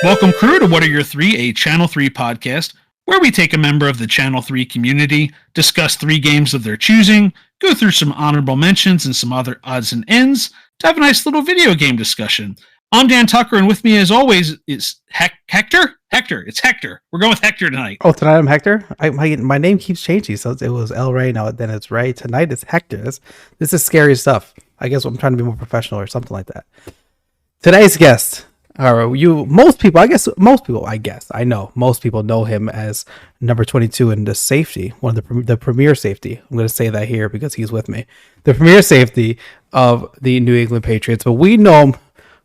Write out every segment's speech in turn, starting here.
Welcome, crew, to What Are Your Three, a Channel 3 podcast, where we take a member of the Channel 3 community, discuss 3 games of their choosing, go through some honorable mentions and some other odds and ends, to have a nice little video game discussion. I'm Dan Tucker, and with me, as always, is Hector? Hector, it's Hector. We're going with Hector tonight. Oh, tonight I'm Hector? My name keeps changing, so it was El Rey, now then it's Ray. Tonight it's Hector. This is scary stuff. I guess I'm trying to be more professional or something like that. Today's guest, I know most people know him as number 22 in the safety, one of the premier safety. I'm going to say that here because he's with me. The premier safety of the New England Patriots, but we know him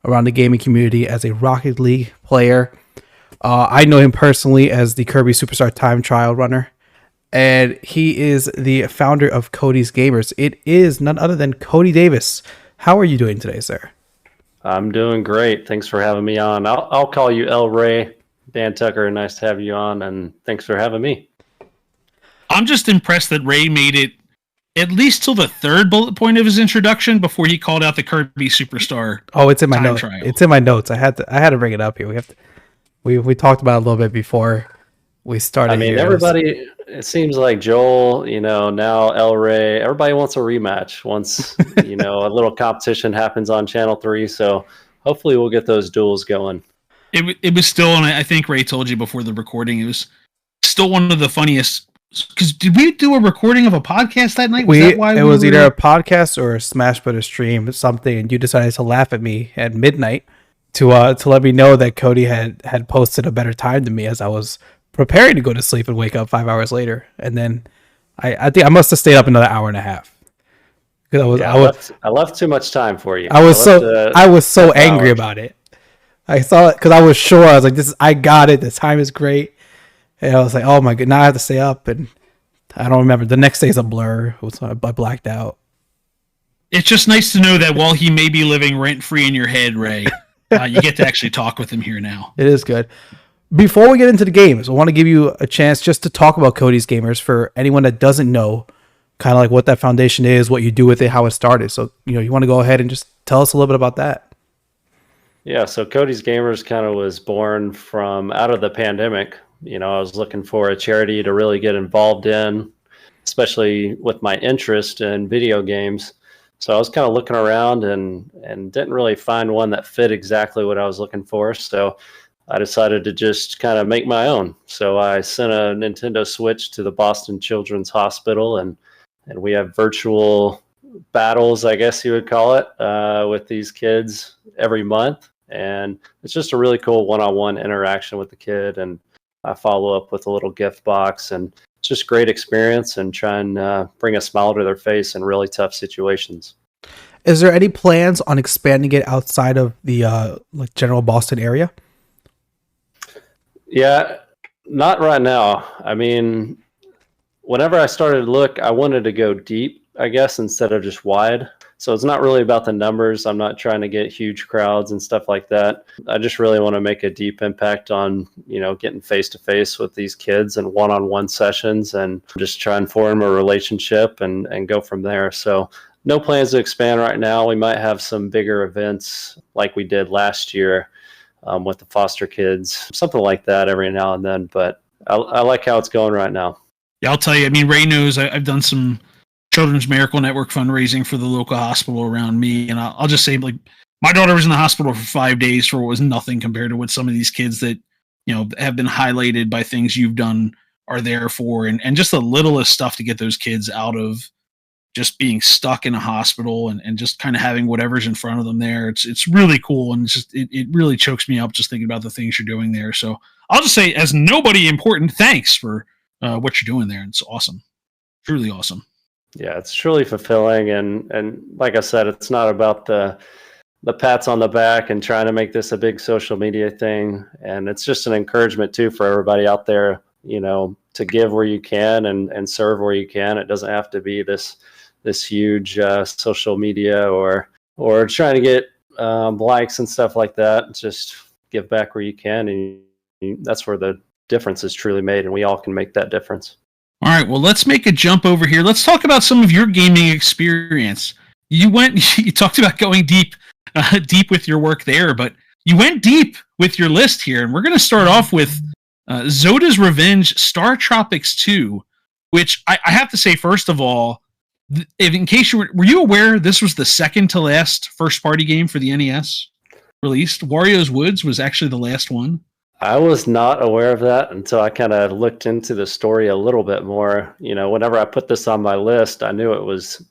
around the gaming community as a Rocket League player. I know him personally as the Kirby Superstar Time Trial runner, and he is the founder of Cody's Gamers. It is none other than Cody Davis. How are you doing today, sir? I'm doing great. Thanks for having me on. I'll call you El Rey. Dan Tucker, nice to have you on, and thanks for having me. I'm just impressed that Ray made it at least till the third bullet point of his introduction before he called out the Kirby Superstar. Oh, it's in my notes. It's in my notes. I had to bring it up here. We talked about it a little bit before we started. I mean, everybody. It seems like Joel, now El Rey, everybody wants a rematch once, a little competition happens on Channel 3. So hopefully we'll get those duels going. It was still, and I think Ray told you before the recording, it was still one of the funniest. Because did we do a recording of a podcast that night? It was either a podcast or a Smash Brothers stream, something, and you decided to laugh at me at midnight to let me know that Cody had posted a better time than me as I was preparing to go to sleep and wake up 5 hours later, and then I think I must have stayed up another hour and a half. I left too much time for you. I was so angry about it. I saw it because I was sure. I was like, I got it. The time is great, and I was like, oh my god, now I have to stay up, and I don't remember. The next day's a blur. I blacked out. It's just nice to know that while he may be living rent free in your head, Ray, you get to actually talk with him here now. It is good. Before we get into the games, I want to give you a chance just to talk about Cody's Gamers for anyone that doesn't know kind of like what that foundation is, what you do with it, how it started. So, you want to go ahead and just tell us a little bit about that. Yeah, so Cody's Gamers kind of was born from out of the pandemic. I was looking for a charity to really get involved in, especially with my interest in video games. So I was kind of looking around and didn't really find one that fit exactly what I was looking for. So I decided to just kind of make my own. So I sent a Nintendo Switch to the Boston Children's Hospital, and we have virtual battles, I guess you would call it, with these kids every month. And it's just a really cool one-on-one interaction with the kid. And I follow up with a little gift box, and it's just a great experience and try and bring a smile to their face in really tough situations. Is there any plans on expanding it outside of the general Boston area? Yeah, not right now. I mean, whenever I started to look, I wanted to go deep, I guess, instead of just wide. So it's not really about the numbers. I'm not trying to get huge crowds and stuff like that. I just really want to make a deep impact on, getting face to face with these kids and one-on-one sessions and just try and form a relationship and go from there. So no plans to expand right now. We might have some bigger events like we did last year. With the foster kids, something like that every now and then. But I like how it's going right now. Yeah, I'll tell you. I mean, Ray knows I've done some Children's Miracle Network fundraising for the local hospital around me. And I'll just say, like, my daughter was in the hospital for 5 days for what was nothing compared to what some of these kids that, have been highlighted by things you've done are there for. And just the littlest stuff to get those kids out of just being stuck in a hospital and just kind of having whatever's in front of them there. It's really cool. And it really chokes me up just thinking about the things you're doing there. So I'll just say, as nobody important, thanks for what you're doing there. It's awesome. Truly awesome. Yeah, it's truly fulfilling. And like I said, it's not about the pats on the back and trying to make this a big social media thing. And it's just an encouragement too, for everybody out there, to give where you can and serve where you can. It doesn't have to be this huge social media or trying to get likes and stuff like that. Just give back where you can, and that's where the difference is truly made, and we all can make that difference. All right, well, let's make a jump over here. Let's talk about some of your gaming experience. You talked about going deep with your work there, but you went deep with your list here, and we're going to start off with Zoda's Revenge, StarTropics II, which I have to say, first of all, in case you were you aware this was the second to last first party game for the NES released? Wario's Woods was actually the last one. I was not aware of that until I kind of looked into the story a little bit more. Whenever I put this on my list, I knew it was,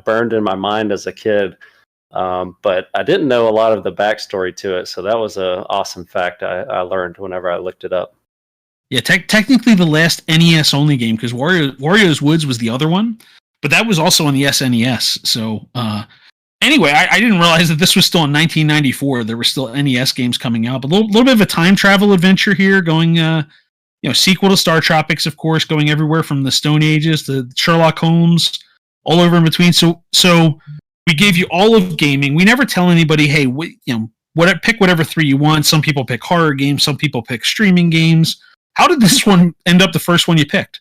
burned in my mind as a kid. But I didn't know a lot of the backstory to it. So that was an awesome fact I learned whenever I looked it up. Yeah, technically the last NES only game, because Wario's Woods was the other one, but that was also on the SNES. So anyway, I didn't realize that this was still in 1994. There were still NES games coming out, but a little bit of a time travel adventure here, going sequel to StarTropics, of course, going everywhere from the Stone Ages to Sherlock Holmes, all over in between. So we gave you all of gaming. We never tell anybody, hey, pick whatever three you want. Some people pick horror games, some people pick streaming games. How did this one end up the first one you picked?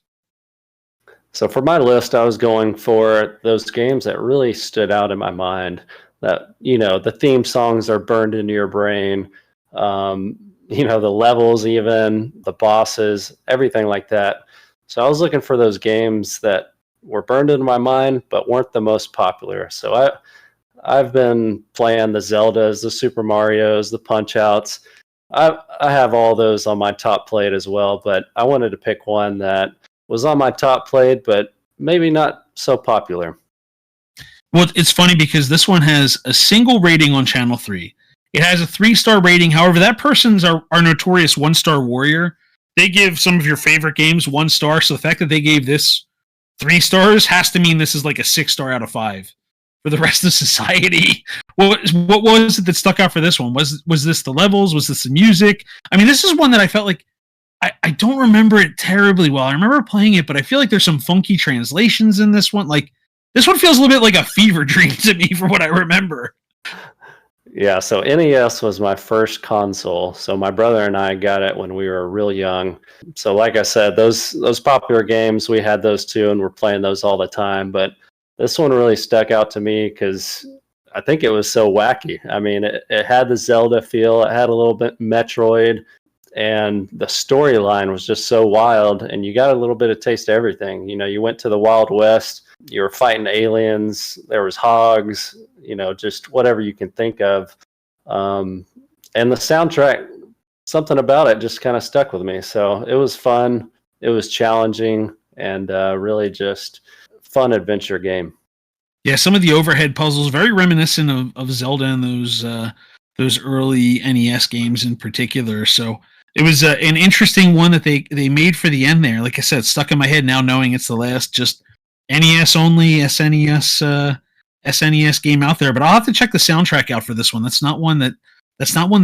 So for my list, I was going for those games that really stood out in my mind, that, the theme songs are burned into your brain, the levels, even the bosses, everything like that. So I was looking for those games that were burned into my mind, but weren't the most popular. So I've been playing the Zeldas, the Super Marios, the Punch-Outs. I have all those on my top plate as well, but I wanted to pick one that was on my top plate, but maybe not so popular. Well, it's funny because this one has a single rating on Channel 3. It has a 3-star rating. However, that person's our notorious 1-star warrior. They give some of your favorite games 1 star, so the fact that they gave this 3 stars has to mean this is like a 6-star out of 5 for the rest of society. What was it that stuck out for this one? Was this the levels? Was this the music? I mean, this is one that I felt like I don't remember it terribly well. I remember playing it, but I feel like there's some funky translations in this one. Like, this one feels a little bit like a fever dream to me from what I remember. Yeah, so NES was my first console. So my brother and I got it when we were real young. So like I said, those popular games, we had those too, and we're playing those all the time. But this one really stuck out to me because I think it was so wacky. I mean, it had the Zelda feel. It had a little bit Metroid. And the storyline was just so wild, and you got a little bit of taste of everything. You went to the Wild West, you were fighting aliens, there was hogs, just whatever you can think of. And the soundtrack, something about it just kind of stuck with me. So it was fun, it was challenging, and really just fun adventure game. Yeah, some of the overhead puzzles, very reminiscent of Zelda and those early NES games in particular. So it was an interesting one that they made for the end there. Like I said, stuck in my head now, knowing it's the last just NES only SNES game out there. But I'll have to check the soundtrack out for this one. That's not one that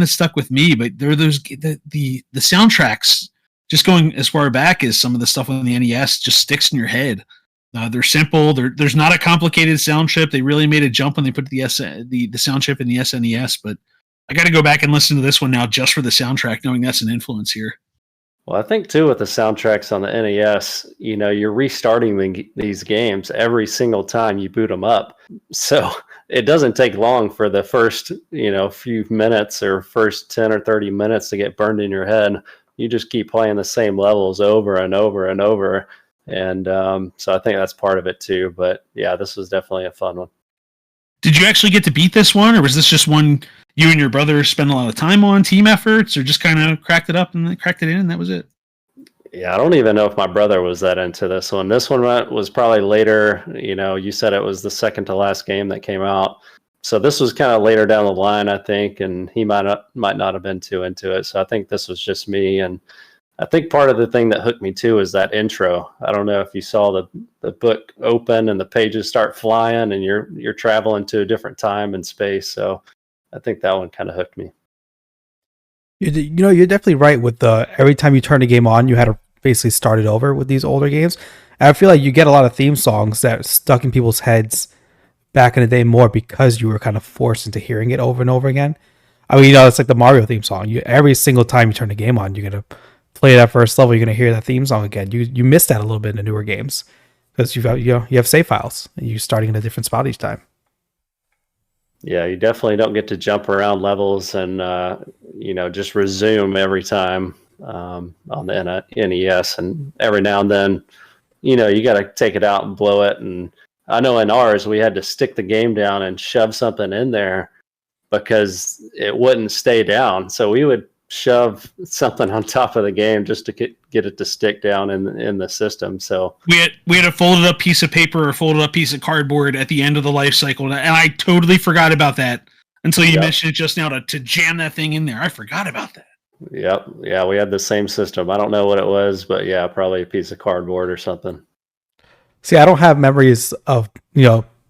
stuck with me. But there are those the soundtracks just going as far back as some of the stuff on the NES just sticks in your head. They're simple. There's not a complicated sound chip. They really made a jump when they put the sound chip in the SNES, but I got to go back and listen to this one now just for the soundtrack, knowing that's an influence here. Well, I think too with the soundtracks on the NES, you're restarting these games every single time you boot them up. So it doesn't take long for the first, few minutes or first 10 or 30 minutes to get burned in your head. You just keep playing the same levels over and over and over. And so I think that's part of it too. But yeah, this was definitely a fun one. Did you actually get to beat this one, or was this just one you and your brother spent a lot of time on, team efforts, or just kind of cracked it up and cracked it in and that was it? Yeah, I don't even know if my brother was that into this one. This one was probably later. You said it was the second to last game that came out. So this was kind of later down the line, I think, and he might not have been too into it. So I think this was just me. And I think part of the thing that hooked me too is that intro. I don't know if you saw the book open and the pages start flying and you're traveling to a different time and space. So I think that one kind of hooked me. You're definitely right with every time you turn a game on, you had to basically start it over with these older games. And I feel like you get a lot of theme songs that stuck in people's heads back in the day more because you were kind of forced into hearing it over and over again. I mean, it's like the Mario theme song. Every single time you turn the game on, you're going to play that first level, you're going to hear that theme song again. You miss that a little bit in the newer games because you have save files and you're starting in a different spot each time. Yeah, you definitely don't get to jump around levels and just resume every time on the NES. And every now and then, you got to take it out and blow it. And I know in ours, we had to stick the game down and shove something in there because it wouldn't stay down. So we would shove something on top of the game just to get it to stick down in the system. So we had a folded up piece of paper or folded up piece of cardboard at the end of the life cycle, and I totally forgot about that until you mentioned it just now to jam that thing in there. I forgot about that. Yep. Yeah, we had the same system. I don't know what it was, but yeah, probably a piece of cardboard or something. See, I don't have memories of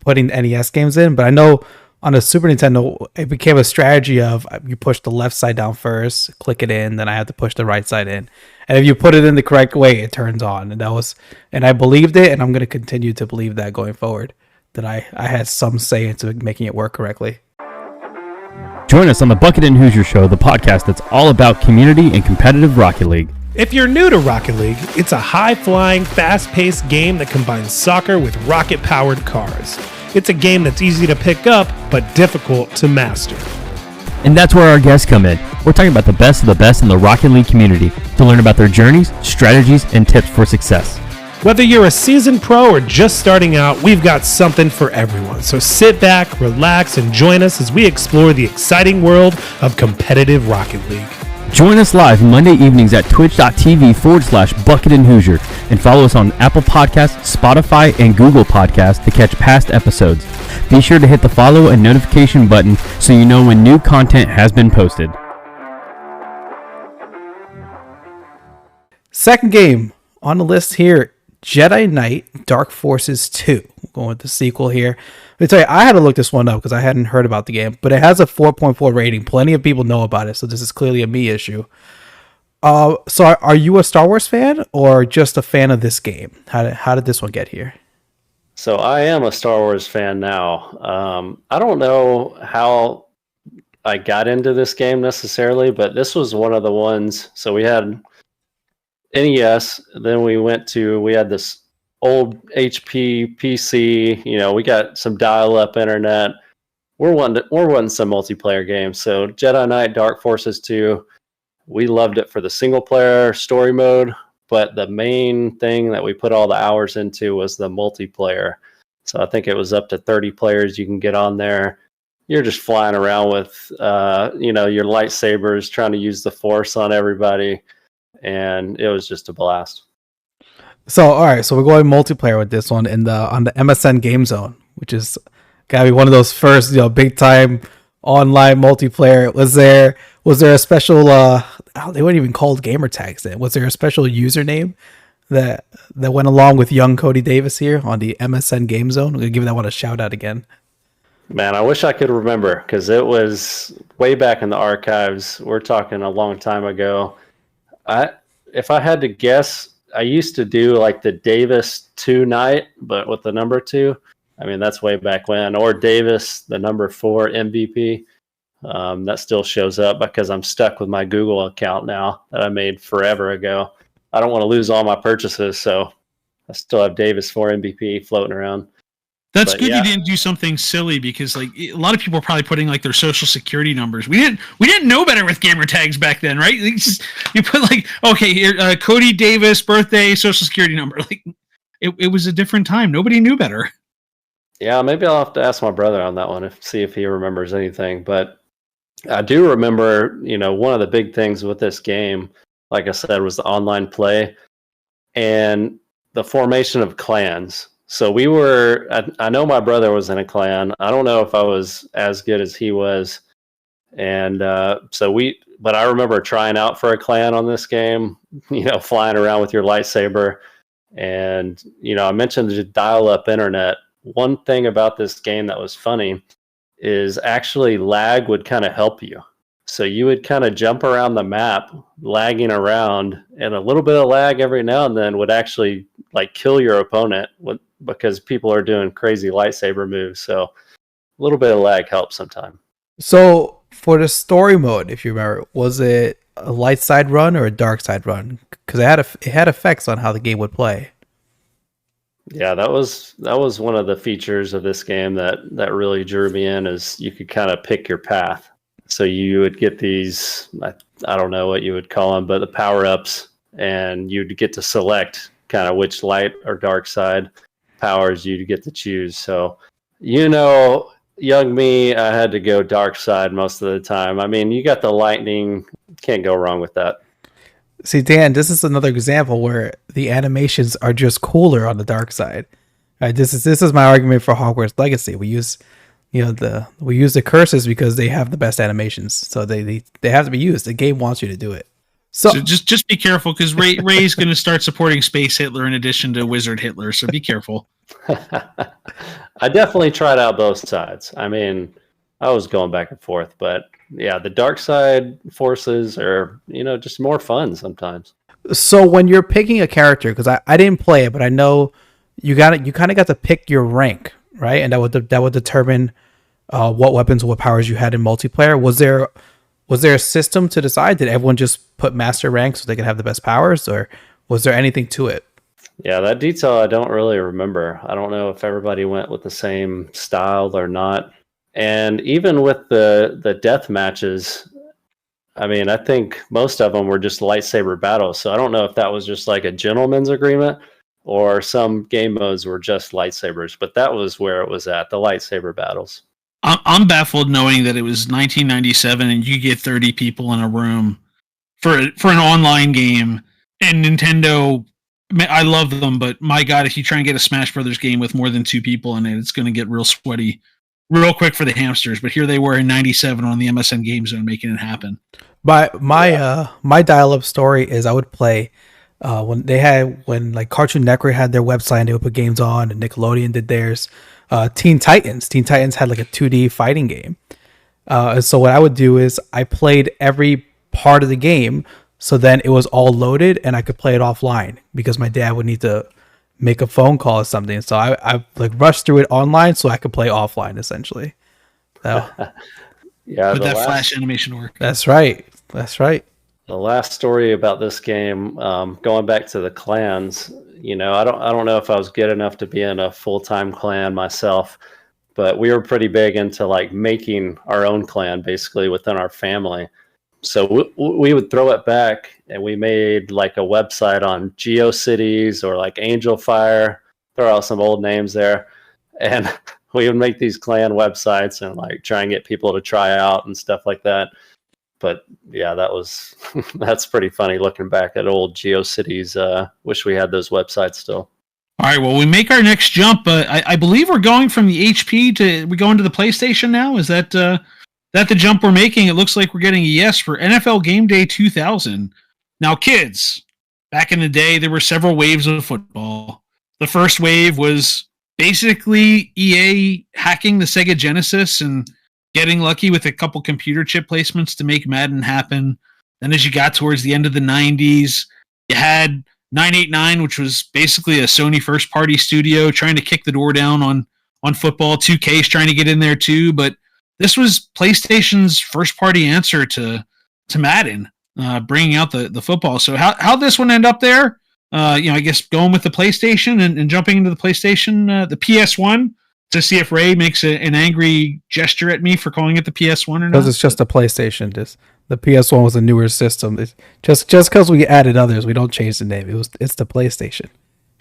putting NES games in, but I know on a Super Nintendo, it became a strategy of you push the left side down first, click it in, then I have to push the right side in. And if you put it in the correct way, it turns on. And I believed it, and I'm going to continue to believe that going forward, that I had some say into making it work correctly. Join us on the Bucket and Hoosier Show, the podcast that's all about community and competitive Rocket League. If you're new to Rocket League, it's a high-flying, fast-paced game that combines soccer with rocket-powered cars. It's a game that's easy to pick up, but difficult to master. And that's where our guests come in. We're talking about the best of the best in the Rocket League community to learn about their journeys, strategies, and tips for success. Whether you're a seasoned pro or just starting out, we've got something for everyone. So sit back, relax, and join us as we explore the exciting world of competitive Rocket League. Join us live Monday evenings at twitch.tv/Bucket and Hoosier and follow us on Apple Podcasts, Spotify, and Google Podcasts to catch past episodes. Be sure to hit the follow and notification button so you know when new content has been posted. Second game on the list here, Jedi Knight Dark Forces 2. Going with the sequel here. Let me tell you, I had to look this one up because I hadn't heard about the game, but it has a 4.4 rating. Plenty of people know about it, so this is clearly a me issue. So are you a Star Wars fan or just a fan of this game? How did this one get here? So I am a Star Wars fan now. I don't know how I got into this game necessarily, but this was one of the ones. So we had NES, then we had this old HP PC. We got some dial-up internet. We're wanting some multiplayer games. So Jedi Knight Dark Forces 2, we loved it for the single player story mode, but the main thing that we put all the hours into was the multiplayer. So I think it was up to 30 players you can get on there. You're just flying around with your lightsabers, trying to use the Force on everybody, and it was just a blast. So, all right, so we're going multiplayer with this one on the MSN Game Zone, which is gotta be one of those first, big time online multiplayer. Was there a special? They weren't even called gamer tags then. Was there a special username that went along with young Cody Davis here on the MSN Game Zone? I'm gonna give that one a shout out again. Man, I wish I could remember because it was way back in the archives. We're talking a long time ago. If I had to guess, I used to do like the Davis 2 night, but with the number 2. I mean, that's way back when. Or Davis, the number 4 MVP. That still shows up because I'm stuck with my Google account now that I made forever ago. I don't want to lose all my purchases, so I still have Davis 4 MVP floating around. That's good. Yeah. You didn't do something silly because a lot of people are probably putting their social security numbers. We didn't know better with gamer tags back then, right? You put okay, here, Cody Davis, birthday, social security number. It was a different time. Nobody knew better. Yeah, maybe I'll have to ask my brother on that one see if he remembers anything. But I do remember, one of the big things with this game, like I said, was the online play and the formation of clans. So I know my brother was in a clan. I don't know if I was as good as he was. And but I remember trying out for a clan on this game, flying around with your lightsaber. And, I mentioned the dial-up internet. One thing about this game that was funny is actually lag would kind of help you. So you would kind of jump around the map, lagging around, and a little bit of lag every now and then would actually kill your opponent because people are doing crazy lightsaber moves. So a little bit of lag helps sometime. So for the story mode, if you remember, was it a light side run or a dark side run? Because it had effects on how the game would play. Yeah, that was one of the features of this game that really drew me in, is you could kind of pick your path. So you would get these, I don't know what you would call them, but the power-ups, and you'd get to select kind of which light or dark side powers you'd get to choose. So, young me, I had to go dark side most of the time. I mean, you got the lightning, can't go wrong with that. See, Dan, this is another example where the animations are just cooler on the dark side. Right, this is my argument for Hogwarts Legacy. We use the curses because they have the best animations, so they have to be used. The game wants you to do it. So just be careful, because Ray's going to start supporting Space Hitler in addition to Wizard Hitler. So be careful. I definitely tried out both sides. I mean, I was going back and forth, but yeah, the dark side forces are just more fun sometimes. So when you're picking a character, because I didn't play it, but I know you kind of got to pick your rank, right? And that would determine what weapons, what powers you had in multiplayer. Was there a system to decide? Did everyone just put master rank so they could have the best powers, or was there anything to it? Yeah, that detail I don't really remember. I don't know if everybody went with the same style or not. And even with the death matches, I mean, I think most of them were just lightsaber battles. So I don't know if that was just like a gentleman's agreement, or some game modes were just lightsabers. But that was where it was at, the lightsaber battles. I'm baffled knowing that it was 1997 and you get 30 people in a room for an online game, and Nintendo, I love them, but my God, if you try and get a Smash Brothers game with more than 2 people in it, it's going to get real sweaty real quick for the hamsters. But here they were in 97 on the MSN Game Zone making it happen. My dial-up story is I would play when like Cartoon Network had their website and they would put games on, and Nickelodeon did theirs. Teen Titans had like a 2D fighting game. So what I would do is I played every part of the game, so then it was all loaded and I could play it offline because my dad would need to make a phone call or something. So I like rushed through it online so I could play offline essentially. So, yeah, but that flash animation work. That's right. The last story about this game, going back to the clans, I don't know if I was good enough to be in a full-time clan myself, but we were pretty big into like making our own clan basically within our family. So we would throw it back, and we made like a website on GeoCities or like Angel Fire, throw out some old names there, and we would make these clan websites and like try and get people to try out and stuff like that. But yeah, that's pretty funny looking back at old GeoCities. Wish we had those websites still. All right, well, we make our next jump. I believe we're going from the HP we go into the PlayStation now. Is that the jump we're making? It looks like we're getting a yes for NFL Gameday 2000. Now, kids, back in the day, there were several waves of football. The first wave was basically EA hacking the Sega Genesis and getting lucky with a couple computer chip placements to make Madden happen. Then as you got towards the end of the 90s, you had 989, which was basically a Sony first-party studio trying to kick the door down on football. 2K's trying to get in there too, but this was PlayStation's first-party answer to Madden, bringing out the football. So how'd this one end up there? I guess going with the PlayStation and jumping into the PlayStation, the PS1, to see if Ray makes an angry gesture at me for calling it the PS1 or not. Because it's just a PlayStation. The PS1 was a newer system. Just because we added others, we don't change the name. It's the PlayStation.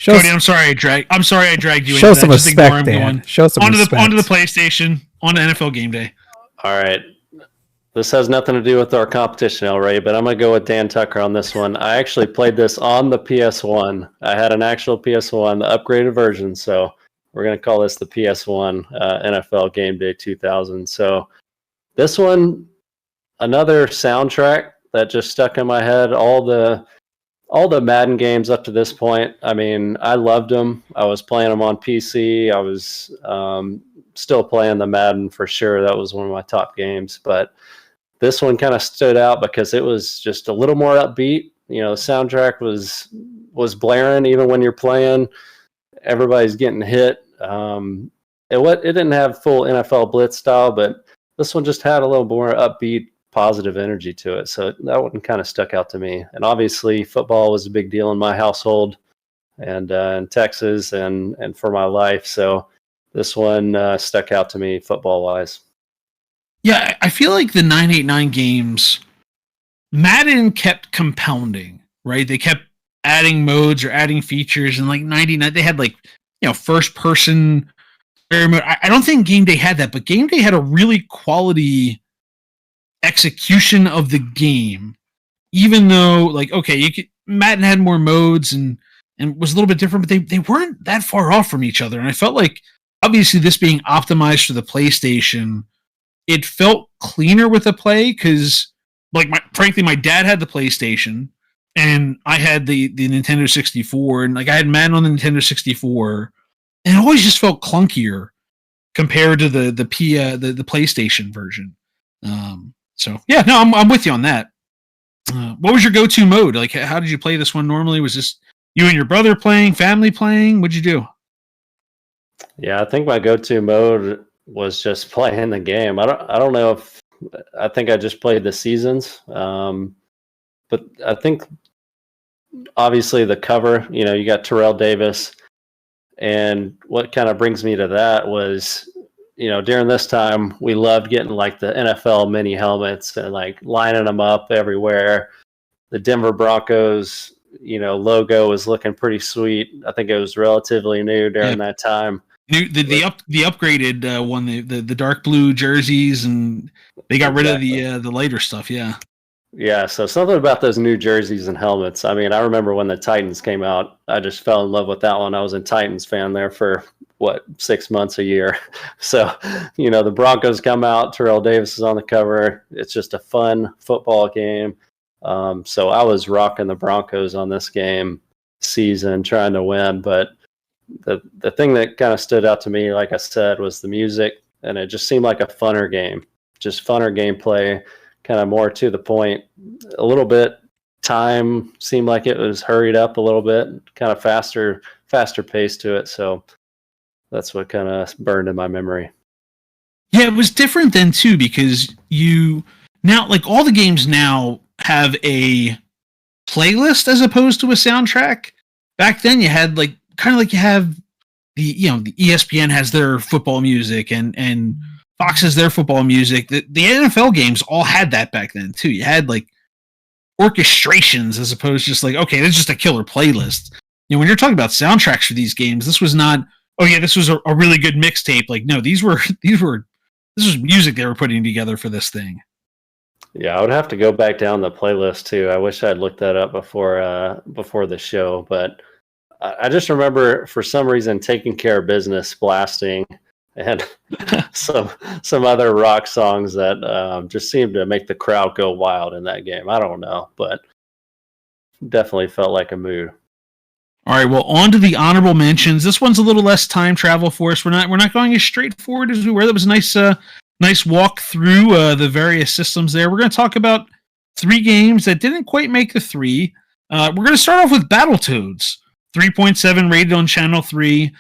Cody, I'm sorry I dragged you. Show some respect, Dan. Show some respect. Onto the PlayStation, on to NFL Gameday. All right. This has nothing to do with our competition, El Rey, but I'm going to go with Dan Tucker on this one. I actually played this on the PS1. I had an actual PS1, the upgraded version, so we're going to call this the PS1 NFL Gameday 2000. So this one, another soundtrack that just stuck in my head. All the Madden games up to this point, I mean, I loved them. I was playing them on PC. I was still playing the Madden for sure. That was one of my top games. But this one kind of stood out because it was just a little more upbeat. The soundtrack was blaring even when you're playing. Everybody's getting hit. It didn't have full NFL Blitz style, but this one just had a little more upbeat, positive energy to it. So that one kind of stuck out to me. And obviously football was a big deal in my household and in Texas and for my life. So this one stuck out to me football wise. Yeah, I feel like the 989 games, Madden kept compounding, right? They kept adding modes or adding features, and like 99, they had like, first person mode. I don't think Game Day had that, but Game Day had a really quality execution of the game, even though like, okay, Madden had more modes and was a little bit different, but they weren't that far off from each other. And I felt like, obviously, this being optimized for the PlayStation, it felt cleaner with the play because, like, frankly, my dad had the PlayStation and I had the Nintendo 64, and like I had Madden on the Nintendo 64, and it always just felt clunkier compared to the PlayStation version. So yeah, no, I'm with you on that. What was your go-to mode? Like, how did you play this one normally? Was this you and your brother playing, family playing? What'd you do? Yeah, I think my go-to mode was just playing the game. I don't know if I think I just played the seasons, but I think obviously the cover. You got Terrell Davis, and what kind of brings me to that was, during this time we loved getting like the NFL mini helmets and like lining them up everywhere. The Denver Broncos, logo was looking pretty sweet. I think it was relatively new during that time. The upgraded one, the dark blue jerseys, and they got rid of the lighter stuff. Yeah, so something about those new jerseys and helmets. I mean, I remember when the Titans came out, I just fell in love with that one. I was a Titans fan there for 6 months a year. So, the Broncos come out, Terrell Davis is on the cover. It's just a fun football game. So I was rocking the Broncos on this game season, trying to win. But the thing that kind of stood out to me, like I said, was the music, and it just seemed like a funner game, just funner gameplay, kind of more to the point. A little bit time seemed like it was hurried up a little bit, kind of faster pace to it. So that's what kind of burned in my memory. Yeah, it was different then too, because now, like, all the games now have a playlist as opposed to a soundtrack. Back then you had like, kind of like you have the ESPN has their football music and Fox has their football music. The NFL games all had that back then too. You had like orchestrations as opposed to just like, okay, this is just a killer playlist. When you're talking about soundtracks for these games, this was not, oh yeah, this was a really good mixtape. Like, no, this was music they were putting together for this thing. Yeah, I would have to go back down the playlist too. I wish I'd looked that up before the show, but I just remember for some reason Taking Care of Business blasting, and some other rock songs that just seemed to make the crowd go wild in that game. I don't know, but definitely felt like a mood. All right, well, on to the honorable mentions. This one's a little less time travel for us. We're not going as straightforward as we were. That was a nice walk through the various systems there. We're going to talk about 3 games that didn't quite make the 3. We're going to start off with Battletoads, 3.7 rated on Channel 3.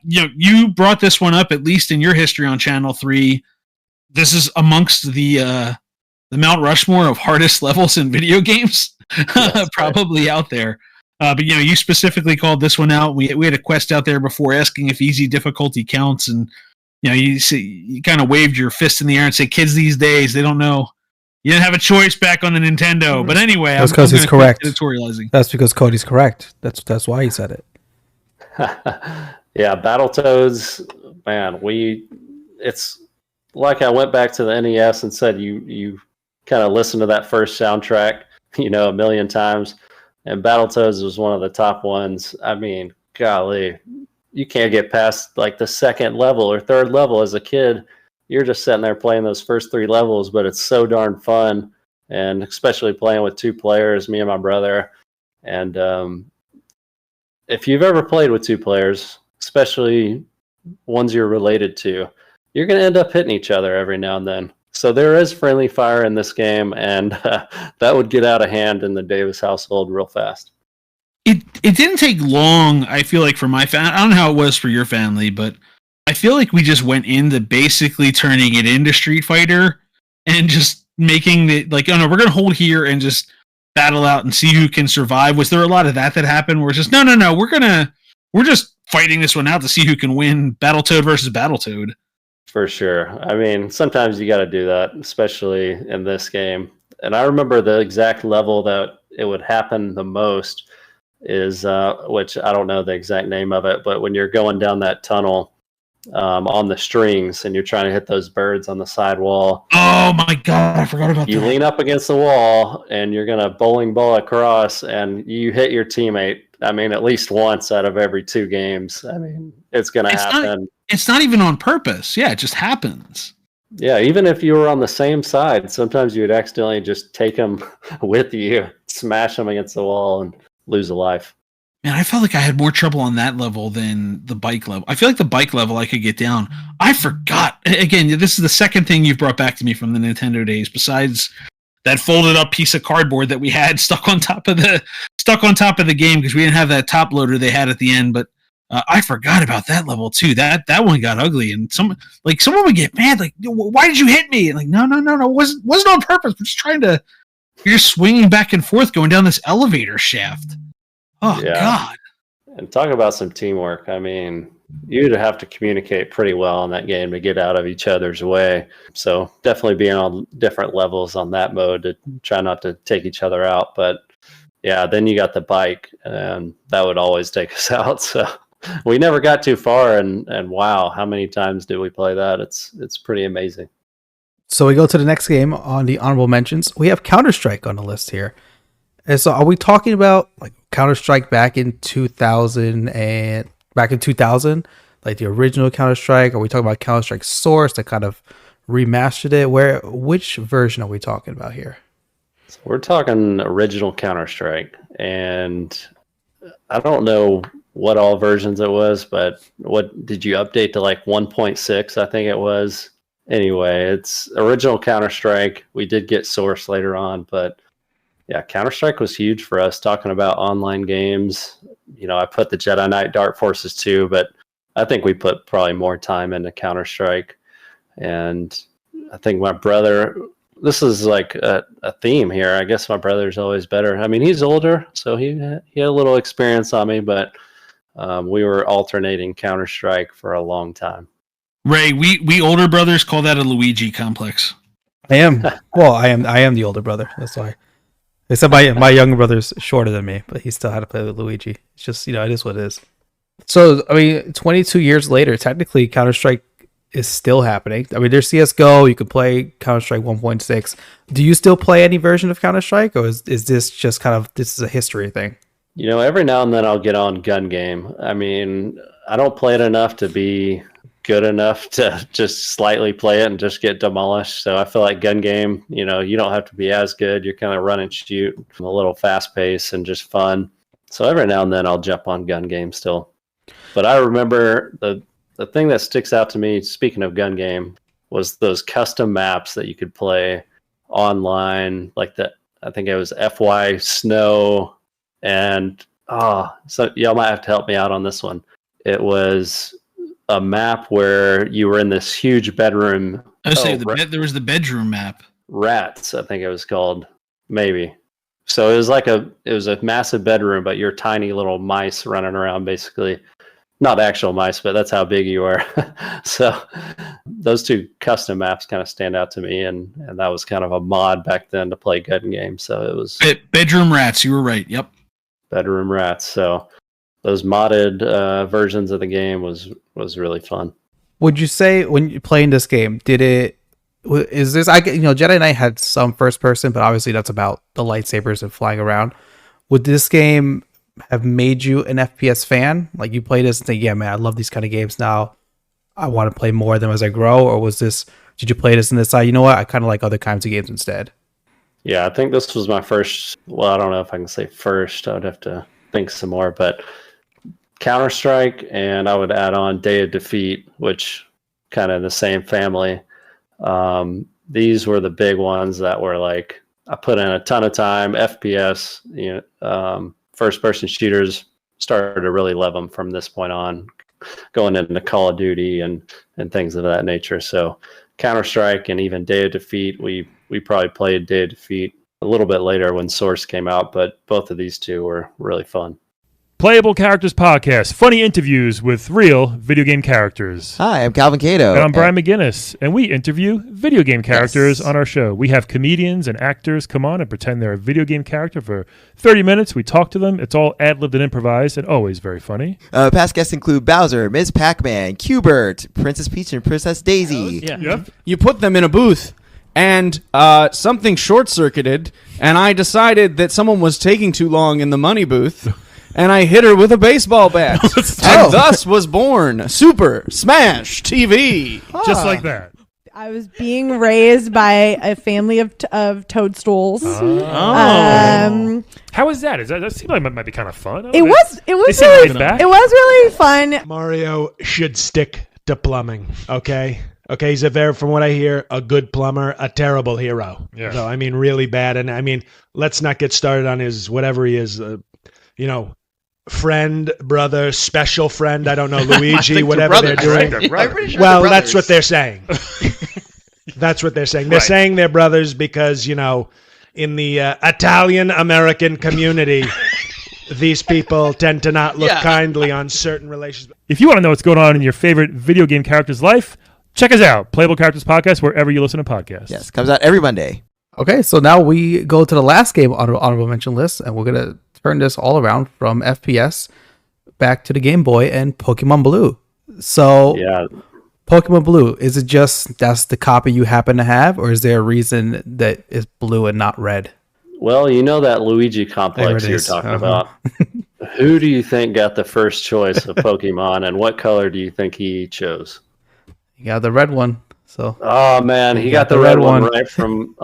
You brought this one up, at least in your history on Channel 3. This is amongst the Mount Rushmore of hardest levels in video games, probably out there. But you specifically called this one out. We had a quest out there before asking if easy difficulty counts, and you kind of waved your fist in the air and say, "Kids these days, they don't know." You didn't have a choice back on the Nintendo. But anyway, that's because he's correct. Editorializing. That's because Cody's correct. That's why he said it. Yeah, Battletoads, man, it's like I went back to the NES and said you kind of listen to that first soundtrack, a million times, and Battletoads was one of the top ones. I mean, golly, you can't get past like the second level or third level as a kid. You're just sitting there playing those first 3 levels, but it's so darn fun, and especially playing with 2 players, me and my brother. And if you've ever played with 2 players, especially ones you're related to, you're going to end up hitting each other every now and then. So there is friendly fire in this game, and that would get out of hand in the Davis household real fast. It didn't take long, I feel like, for my family. I don't know how it was for your family, but I feel like we just went into basically turning it into Street Fighter and just making it like, oh no, we're going to hold here and just battle out and see who can survive. Was there a lot of that happened where it's just, no, we're just fighting this one out to see who can win, Battletoad versus Battletoad? For sure. I mean, sometimes you got to do that, especially in this game. And I remember the exact level that it would happen the most is, which I don't know the exact name of it, but when you're going down that tunnel on the strings and you're trying to hit those birds on the sidewall. Oh my God, I forgot about You that. lean up against the wall and you're going to bowling ball across and you hit your teammate. I mean, at least once out of every 2 games. I mean, it's going to happen. It's not even on purpose. Yeah, it just happens. Yeah, even if you were on the same side, sometimes you would accidentally just take them with you, smash them against the wall, and lose a life. Man, I felt like I had more trouble on that level than the bike level. I feel like the bike level I could get down. I forgot. Again, this is the second thing you've brought back to me from the Nintendo days, besides that folded up piece of cardboard that we had stuck on top of the game because we didn't have that top loader they had at the end. But I forgot about that level too. That one got ugly, and someone would get mad, like, "Why did you hit me?" And like, no, it wasn't on purpose. We're just trying to. You're just swinging back and forth going down this elevator shaft. Oh yeah. God! And talk about some teamwork. I mean, you'd have to communicate pretty well in that game to get out of each other's way. So definitely being on different levels on that mode to try not to take each other out. But yeah, then you got the bike, and that would always take us out. So we never got too far. And wow, how many times did we play that? It's pretty amazing. So we go to the next game on the honorable mentions. We have Counter-Strike on the list here. And so are we talking about like Counter-Strike back in 2000, like the original Counter-Strike? Are we talking about Counter-Strike Source that kind of remastered it? Which version are we talking about here? So we're talking original Counter-Strike, and I don't know what all versions it was, but what did you update to, like 1.6? I think it was. Anyway, it's original Counter-Strike. We did get Source later on, but yeah, Counter-Strike was huge for us, talking about online games. You know, I put the Jedi Knight Dark Forces too, but I think we put probably more time into Counter-Strike. And I think my brother, this is like a theme here. I guess my brother's always better. I mean, he's older, so he had a little experience on me, but we were alternating Counter-Strike for a long time. Ray, we older brothers call that a Luigi complex. I am the older brother. That's why. Except my younger brother's shorter than me, but he still had to play with Luigi. It's just, it is what it is. So, I mean, 22 years later, technically Counter-Strike is still happening. I mean, there's CSGO, you can play Counter-Strike 1.6. Do you still play any version of Counter-Strike, or is this just this is a history thing? You know, every now and then I'll get on Gun Game. I mean, I don't play it enough to be good enough to just slightly play it and just get demolished. So I feel like Gun Game, you don't have to be as good. You're kind of run and shoot, a little fast pace and just fun. So every now and then I'll jump on Gun Game still. But I remember the thing that sticks out to me, speaking of Gun Game, was those custom maps that you could play online, like I think it was FY Snow, and so y'all might have to help me out on this one. It was a map where you were in this huge bedroom. There was the bedroom map. Rats, I think it was called, maybe. So it was a massive bedroom, but you're tiny little mice running around, basically. Not actual mice, but that's how big you are. So those two custom maps kind of stand out to me, and that was kind of a mod back then to play Gun Game. So it was bedroom rats. You were right. Yep. Bedroom rats. So those modded versions of the game was really fun. Would you say when you're playing this game, Jedi Knight had some first person, but obviously that's about the lightsabers and flying around. Would this game have made you an FPS fan? Like, you play this and think, yeah, man, I love these kind of games now. I want to play more of them as I grow. Or did you play this and decide, you know what, I kind of like other kinds of games instead? Yeah, I think this was my first. Well, I don't know if I can say first. I would have to think some more, but Counter-Strike, and I would add on Day of Defeat, which kind of in the same family. These were the big ones that were like, I put in a ton of time. FPS, first-person shooters, started to really love them from this point on, going into Call of Duty and things of that nature. So Counter-Strike and even Day of Defeat, we probably played Day of Defeat a little bit later when Source came out, but both of these two were really fun. Playable Characters Podcast, funny interviews with real video game characters. Hi, I'm Calvin Cato. And I'm Brian McGinnis, and we interview video game characters on our show. We have comedians and actors come on and pretend they're a video game character for 30 minutes. We talk to them. It's all ad-libbed and improvised, and always very funny. Past guests include Bowser, Ms. Pac-Man, Q*bert, Princess Peach, and Princess Daisy. Yeah. Yep. You put them in a booth, and something short-circuited, and I decided that someone was taking too long in the money booth, and I hit her with a baseball bat. And thus was born Super Smash TV. Just like that. I was being raised by a family of toadstools. How is that? That seems like it might be kind of fun. It was really back. It was really fun. Mario should stick to plumbing, okay? Okay, he's from what I hear, a good plumber, a terrible hero. Yeah. So, I mean, really bad. And I mean, let's not get started on his, whatever he is, friend, brother, special friend, I don't know, Luigi, whatever they're doing. Well, that's what they're saying. That's what they're saying. They're saying they're brothers because, in the Italian-American community, these people tend to not look kindly on certain relations. If you want to know what's going on in your favorite video game character's life, check us out. Playable Characters Podcast, wherever you listen to podcasts. Yes, comes out every Monday. Okay, so now we go to the last game on our honorable mention list, and we're going to turn this all around from FPS back to the Game Boy and Pokemon Blue. So, Pokemon Blue, is it just that's the copy you happen to have, or is there a reason that it's blue and not red? Well, that Luigi complex you're talking about. Who do you think got the first choice of Pokemon, and what color do you think he chose? You got the red one. So. Oh man, he got the red one right from.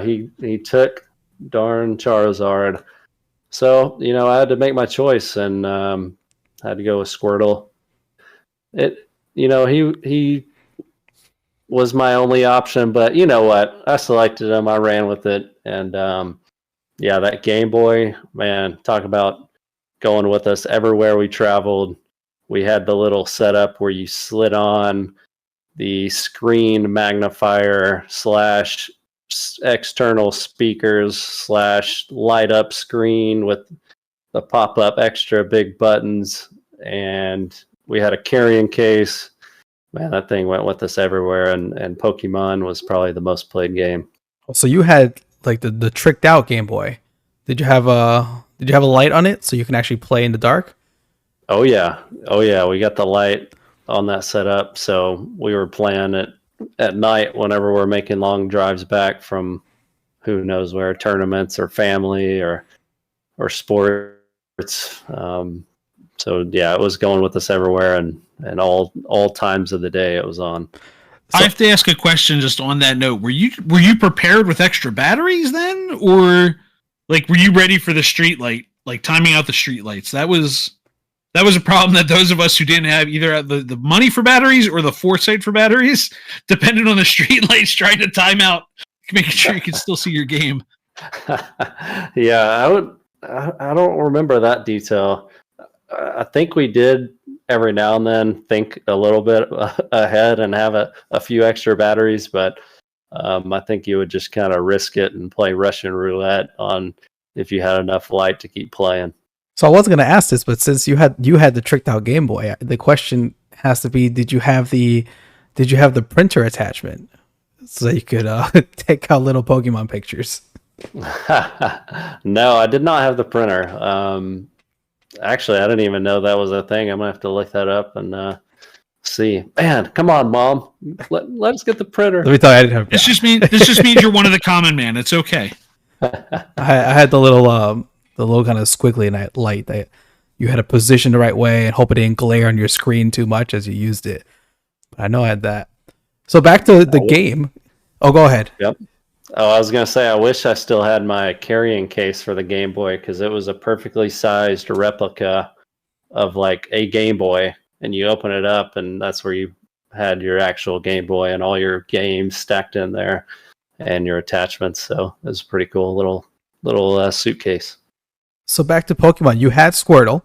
He took darn Charizard. So I had to make my choice and had to go with Squirtle. He was my only option, but you know what? I selected him. I ran with it, and that Game Boy, man, talk about going with us everywhere we traveled. We had the little setup where you slid on the screen magnifier / external speakers / light up screen with the pop up extra big buttons, and we had a carrying case. Man, that thing went with us everywhere, and Pokemon was probably the most played game. So you had like the tricked out Game Boy. Did you have a light on it so you can actually play in the dark? Oh yeah, we got the light on that setup, so we were playing it at night whenever we're making long drives back from who knows where, tournaments or family or sports. So yeah, it was going with us everywhere, and all times of the day it was on. I have to ask a question just on that note. Were you prepared with extra batteries then, or like were you ready for the street light, like timing out the street lights? That was a problem that those of us who didn't have either the money for batteries or the foresight for batteries depended on the street lights trying to time out, making sure you could still see your game. Yeah, I don't remember that detail. I think we did every now and then think a little bit ahead and have a few extra batteries, but I think you would just kind of risk it and play Russian roulette on if you had enough light to keep playing. So I wasn't going to ask this, but since you had the tricked out Game Boy, the question has to be: Did you have the printer attachment so that you could take out little Pokemon pictures? No, I did not have the printer. Actually, I didn't even know that was a thing. I'm gonna have to look that up and see. Man, come on, Mom, let us get the printer. Let me tell you, I didn't have. This just means you're one of the common man. It's okay. I had the little kind of squiggly light that you had to position the right way and hope it didn't glare on your screen too much as you used it. But I know I had that. So back to the game. Oh, go ahead. Yep. Oh, I was going to say, I wish I still had my carrying case for the Game Boy, because it was a perfectly sized replica of like a Game Boy, and you open it up and that's where you had your actual Game Boy and all your games stacked in there and your attachments. So it was a pretty cool little suitcase. So back to Pokemon, you had Squirtle.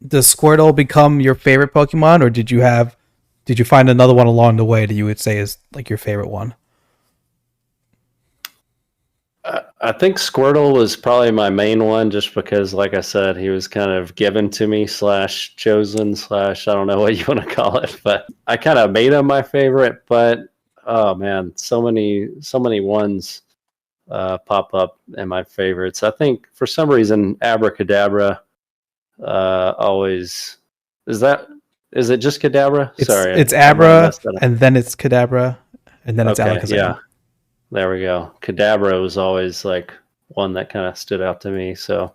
Does Squirtle become your favorite Pokemon, or did you find another one along the way that you would say is like your favorite one? I think Squirtle was probably my main one, just because, like I said, he was kind of given to me / chosen / I don't know what you want to call it, but I kind of made him my favorite. But oh man, so many ones pop up in my favorites. I think for some reason Abracadabra always is it just Kadabra? Sorry, it's Abra, and then it's Kadabra, and then it's okay, Alakazam. Yeah. There we go. Kadabra was always like one that kind of stood out to me. So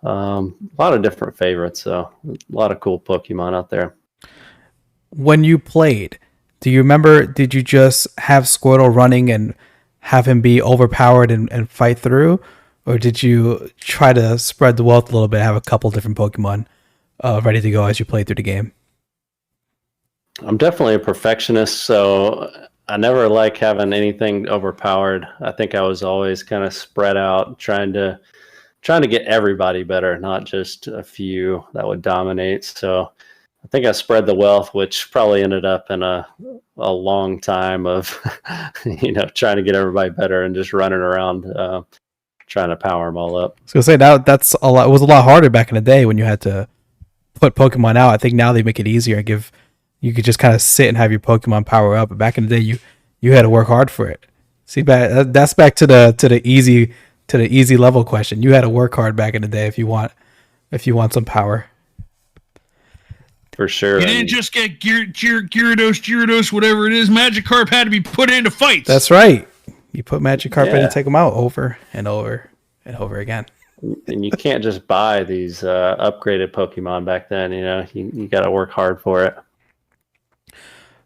a lot of different favorites. So a lot of cool Pokemon out there. When you played, do you remember, did you just have Squirtle running and have him be overpowered and fight through? Or did you try to spread the wealth a little bit, have a couple different Pokemon ready to go as you play through the game? I'm definitely a perfectionist, so I never like having anything overpowered. I think I was always kind of spread out, trying to get everybody better, not just a few that would dominate. So I think I spread the wealth, which probably ended up in a long time of trying to get everybody better and just running around trying to power them all up. I was gonna say that's a lot. It was a lot harder back in the day when you had to put Pokemon out. I think now they make it easier. You could just kind of sit and have your Pokemon power up. But back in the day, you had to work hard for it. See, that's back to the easy level question. You had to work hard back in the day if you want some power. For sure. You didn't just get Gyarados, whatever it is. Magikarp had to be put into fights. That's right. You put Magikarp in and take them out over and over and over again. And you can't just buy these upgraded Pokemon back then. You got to work hard for it.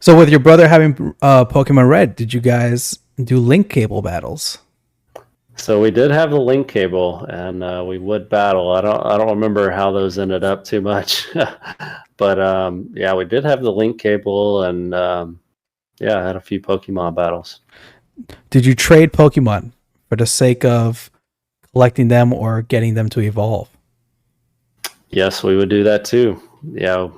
So with your brother having Pokemon Red, did you guys do link cable battles? So we did have the link cable, and we would battle. I don't remember how those ended up too much, but yeah, we did have the link cable, and I had a few Pokemon battles. Did you trade Pokemon for the sake of collecting them or getting them to evolve? Yes, we would do that too. Yeah.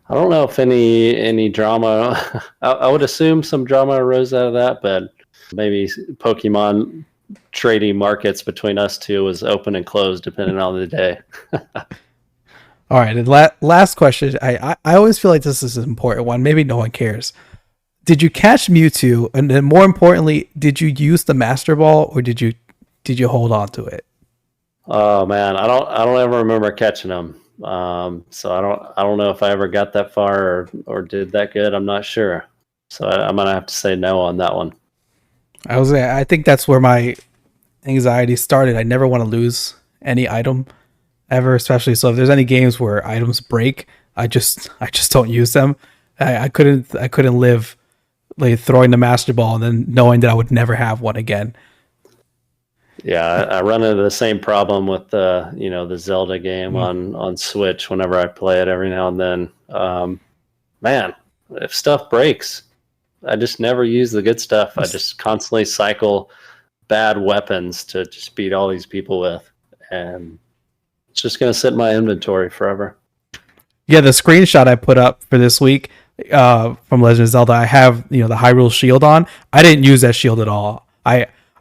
I don't know if any drama. I would assume some drama arose out of that, but maybe Pokemon trading markets between us two was open and closed depending on the day. All right, and last question. I always feel like this is an important one. Maybe no one cares. Did you catch Mewtwo, and then more importantly, did you use the Master Ball or did you hold on to it? Oh man, I don't ever remember catching them. So I don't know if I ever got that far or did that good. I'm not sure. So I'm gonna have to say no on that one. I think that's where my anxiety started. I never want to lose any item ever, especially so if there's any games where items break, I just don't use them. I couldn't live like throwing the Master Ball and then knowing that I would never have one again. Yeah, I run into the same problem with the Zelda game on Switch whenever I play it every now and then. Man, if stuff breaks, I just never use the good stuff. I just constantly cycle bad weapons to just beat all these people with. And it's just going to sit in my inventory forever. Yeah, the screenshot I put up for this week from Legend of Zelda, I have the Hyrule Shield on. I didn't use that shield at all.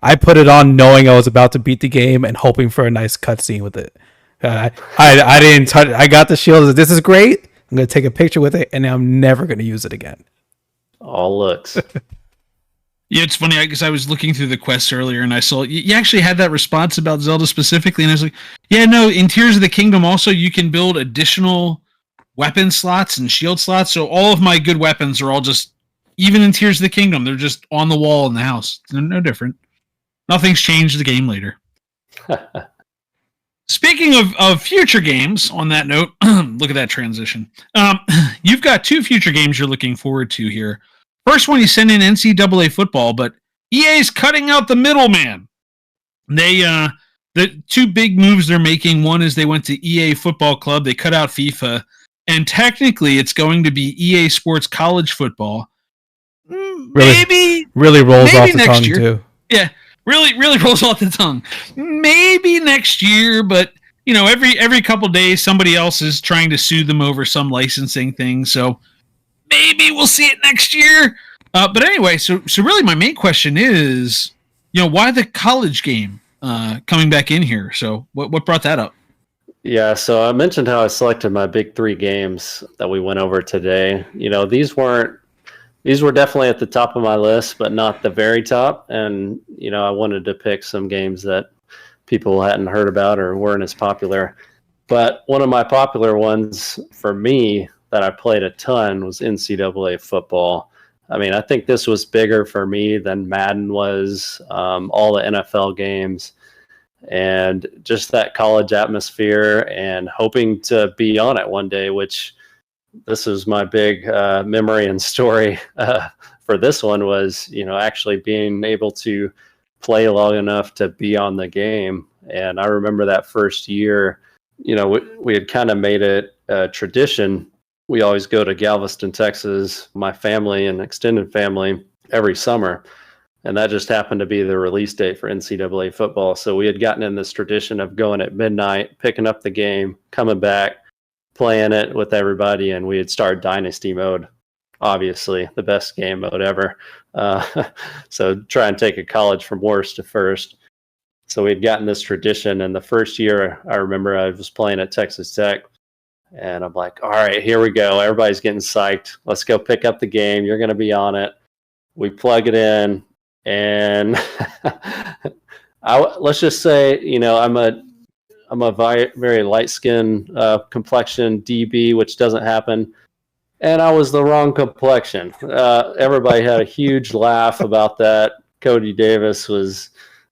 I put it on knowing I was about to beat the game and hoping for a nice cutscene with it. I didn't touch it. I got the shield. This is great. I'm going to take a picture with it, and I'm never going to use it again. All looks. Yeah, it's funny because I was looking through the quests earlier, and I saw you actually had that response about Zelda specifically, and I was like, yeah, no, in Tears of the Kingdom also you can build additional weapon slots and shield slots, so all of my good weapons are all just, even in Tears of the Kingdom, they're just on the wall in the house. They're no different. Nothing's changed the game later. Speaking of future games, on that note, look at that transition. You've got two future games you're looking forward to here. First one, you send in NCAA football, but EA's cutting out the middleman. The two big moves they're making, one is they went to EA Football Club, they cut out FIFA, and technically it's going to be EA Sports College Football. Maybe rolls off the next tongue year. too. Yeah. Really rolls off the tongue. Maybe next year, but every couple days somebody else is trying to sue them over some licensing thing. So maybe we'll see it next year. But anyway, so really my main question is, why the college game coming back in here? So what brought that up? Yeah, so I mentioned how I selected my big 3 games that we went over today. These were definitely at the top of my list, but not the very top. And, I wanted to pick some games that people hadn't heard about or weren't as popular. But one of my popular ones for me that I played a ton was NCAA football. I mean, I think this was bigger for me than Madden was, all the NFL games, and just that college atmosphere and hoping to be on it one day, which this is my big memory and story for this one was, actually being able to play long enough to be on the game. And I remember that first year, we had kind of made it a tradition. We always go to Galveston, Texas, my family and extended family, every summer. And that just happened to be the release date for NCAA football. So we had gotten in this tradition of going at midnight, picking up the game, coming back, playing it with everybody, and we had started Dynasty mode. Obviously, the best game mode ever. So try and take a college from worst to first. So we'd gotten this tradition, and the first year, I remember I was playing at Texas Tech, and I'm like, all right, here we go. Everybody's getting psyched. Let's go pick up the game. You're going to be on it. We plug it in, and let's just say, I'm a very light-skinned complexion DB, which doesn't happen. And I was the wrong complexion. Everybody had a huge laugh about that. Cody Davis was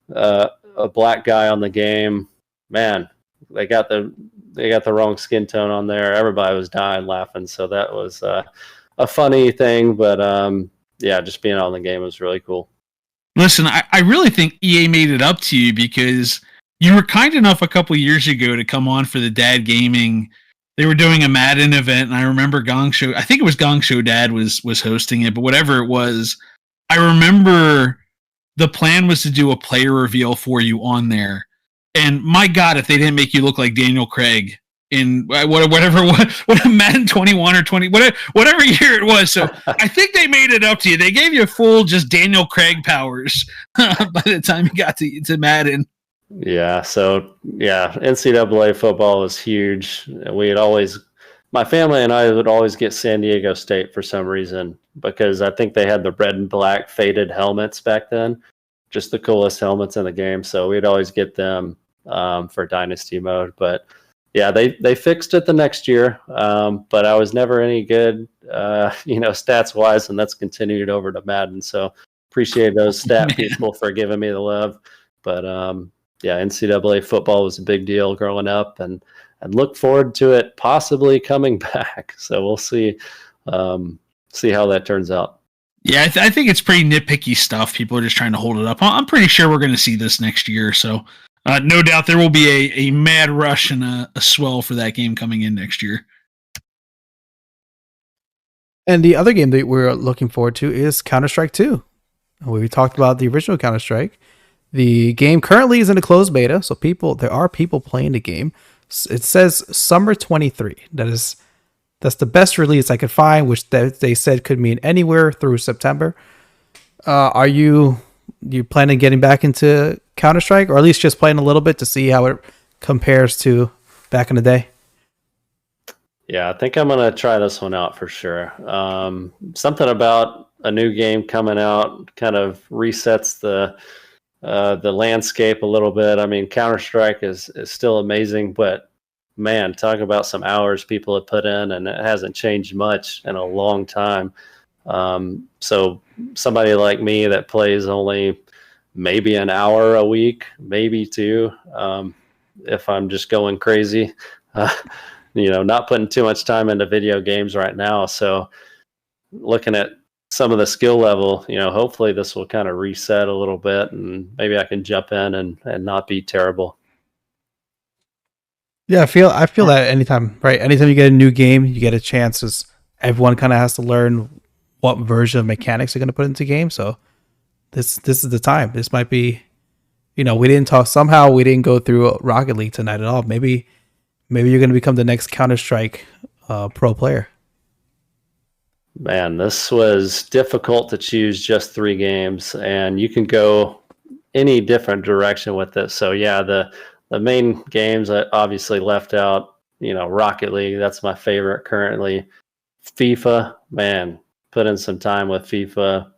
a black guy on the game. Man, they got the wrong skin tone on there. Everybody was dying laughing. So that was a funny thing. But just being on the game was really cool. Listen, I really think EA made it up to you because you were kind enough a couple years ago to come on for the Dad Gaming. They were doing a Madden event, and I remember Gong Show. I think it was Gong Show Dad was hosting it, but whatever it was, I remember the plan was to do a player reveal for you on there. And my God, if they didn't make you look like Daniel Craig in whatever Madden 21 or 20, whatever year it was. So I think they made it up to you. They gave you full just Daniel Craig powers by the time you got to Madden. Yeah, so NCAA football was huge. My family and I would always get San Diego State for some reason because I think they had the red and black faded helmets back then, just the coolest helmets in the game. So we'd always get them for Dynasty mode. But yeah, they fixed it the next year, but I was never any good, stats wise, and that's continued over to Madden. So appreciate those stat people for giving me the love, but. NCAA football was a big deal growing up, and look forward to it possibly coming back. So we'll see how that turns out. Yeah, I think it's pretty nitpicky stuff. People are just trying to hold it up. I'm pretty sure we're going to see this next year. So no doubt there will be a mad rush and a swell for that game coming in next year. And the other game that we're looking forward to is Counter-Strike 2. We talked about the original Counter-Strike. The game currently is in a closed beta, so there are people playing the game. It says summer 23. That's the best release I could find, which they said could mean anywhere through September. Are you planning on getting back into Counter-Strike, or at least just playing a little bit to see how it compares to back in the day? Yeah, I think I'm gonna try this one out for sure. Something about a new game coming out kind of resets the landscape a little bit. I mean, Counter-Strike is still amazing, but man, talk about some hours people have put in, and it hasn't changed much in a long time. So somebody like me that plays only maybe an hour a week, maybe 2, if I'm just going crazy, not putting too much time into video games right now. So looking at some of the skill level, hopefully this will kind of reset a little bit, and maybe I can jump in and not be terrible. Yeah, I feel that anytime you get a new game, you get a chance, as everyone kind of has to learn what version of mechanics they're going to put into game. So this is the time. This might be, we didn't go through Rocket League tonight at all. Maybe you're going to become the next Counter-Strike pro player. Man, this was difficult to choose just 3 games, and you can go any different direction with it. So yeah, the main games I obviously left out, Rocket League, that's my favorite currently. FIFA, man, put in some time with FIFA.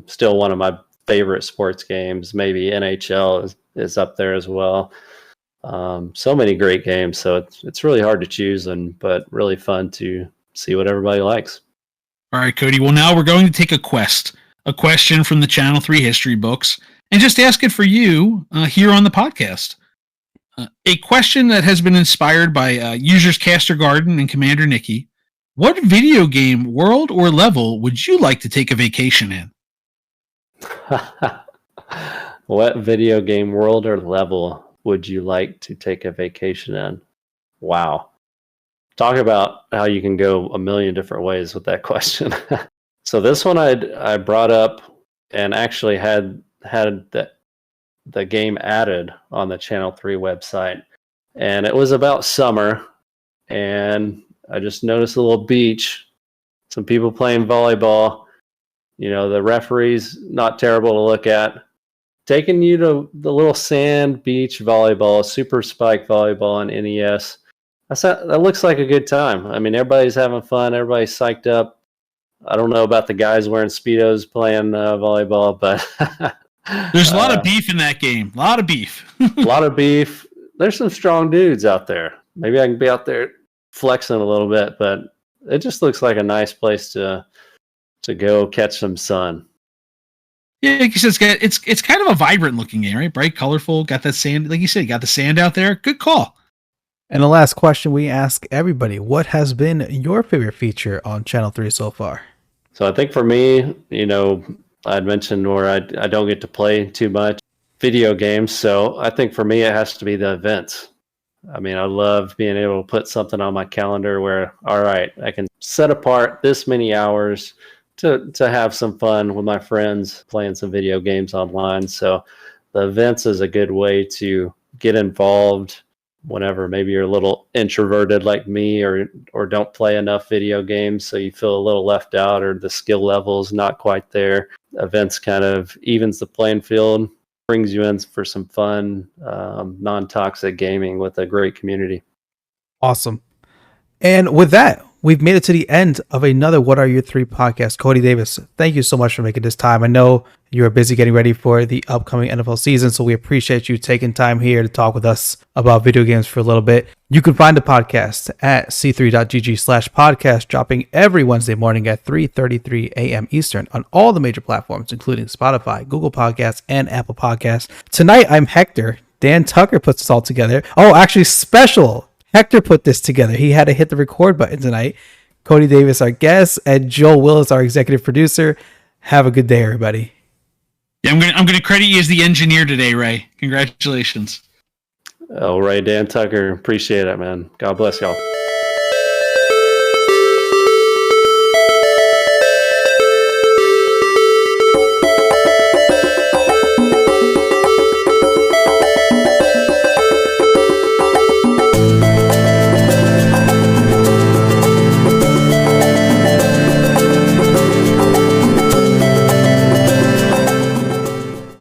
Still one of my favorite sports games. Maybe NHL is up there as well. So many great games. So it's really hard to choose, but really fun to see what everybody likes. All right, Cody. Well, now we're going to take a question from the Channel 3 history books, and just ask it for you here on the podcast. A question that has been inspired by users Caster Garden and Commander Nikki. What video game world or level would you like to take a vacation in? What video game world or level would you like to take a vacation in? Wow. Talk about how you can go a million different ways with that question. So this one I brought up and actually had the game added on the Channel 3 website. And it was about summer, and I just noticed a little beach, some people playing volleyball. The referee's not terrible to look at. Taking you to the little sand beach volleyball, super spike volleyball on NES. That looks like a good time. I mean, everybody's having fun. Everybody's psyched up. I don't know about the guys wearing Speedos playing volleyball, but there's a lot of beef in that game. A lot of beef. A lot of beef. There's some strong dudes out there. Maybe I can be out there flexing a little bit, but it just looks like a nice place to go catch some sun. Yeah, like you said, it's kind of a vibrant looking game, right? Bright, colorful, got that sand. Like you said, got the sand out there. Good call. And the last question we ask everybody, what has been your favorite feature on Channel 3 so far? So I think for me, I'd mentioned where I don't get to play too much video games. So I think for me, it has to be the events. I mean, I love being able to put something on my calendar where, all right, I can set apart this many hours to have some fun with my friends playing some video games online. So the events is a good way to get involved whenever maybe you're a little introverted like me or don't play enough video games, so you feel a little left out or the skill level's not quite there. Events kind of evens the playing field, brings you in for some fun, non-toxic gaming with a great community. Awesome. And with that, we've made it to the end of another What Are Your Three podcast. Cody Davis, thank you so much for making this time. I know you're busy getting ready for the upcoming NFL season, so we appreciate you taking time here to talk with us about video games for a little bit. You can find the podcast at c3.gg/podcast, dropping every Wednesday morning at 3:33 a.m. Eastern on all the major platforms, including Spotify, Google Podcasts, and Apple Podcasts. Tonight, I'm Hector. Dan Tucker puts this all together. Oh, actually, special. Hector put this together. He had to hit the record button tonight. Cody Davis, our guest, and Joel Willis, our executive producer. Have a good day, everybody. Yeah, I'm gonna credit you as the engineer today, Ray. Congratulations. Oh, Ray, Dan Tucker, appreciate it, man. God bless y'all.